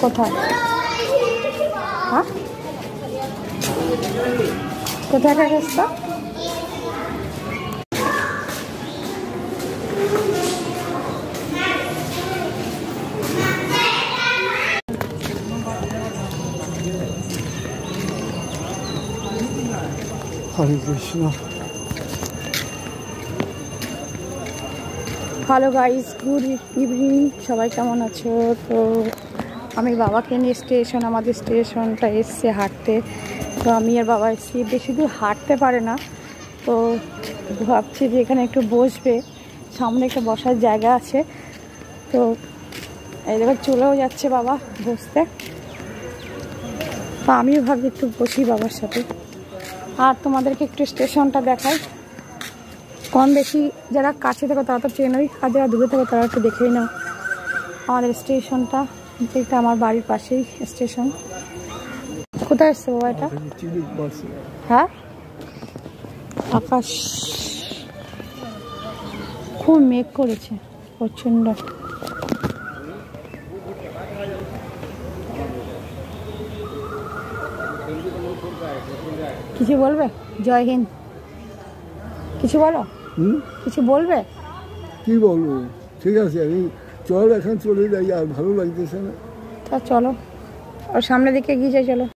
কোথায়? হ্যাঁ, কোথায় রাস্তা? Hare Krishna. Hello guys, good evening. সবাই কেমন আছো? তো আমি বাবাকে নিয়ে আমাদের স্টেশনটা এসছে হাঁটতে। তো আমি আর বাবা এসছি, বেশি দূর হাঁটতে পারে না, তো ভাবছি যে এখানে একটু বসবে, সামনে একটা বসার জায়গা আছে। তো এই জায়গায় চলেও যাচ্ছে বাবা বসতে, তো আমিও ভাবছি একটু বসি বাবার সাথে। আর তোমাদেরকে একটু স্টেশনটা দেখাই। কম বেশি যারা কাছে থেকে তারা তো চেনই, আর যারা দূরে থেকে তারা একটু দেখেই নাও আমাদের স্টেশনটা। এটা আমার বাড়ির পাশেই স্টেশন। কোথায় এসছে বাবা এটা? হ্যাঁ, আকাশ খুব মেঘ করেছে প্রচণ্ড। কিছু বলবে? জয় হিন্দ। কিছু বলো, কিছু বলবে? কি বলবো? ঠিক আছে, আমি চল এখন চলে যাই, আর ভালো লাগতেছে না। তা চলো, আর সামনের দিকে এগিয়ে যাই, চলো।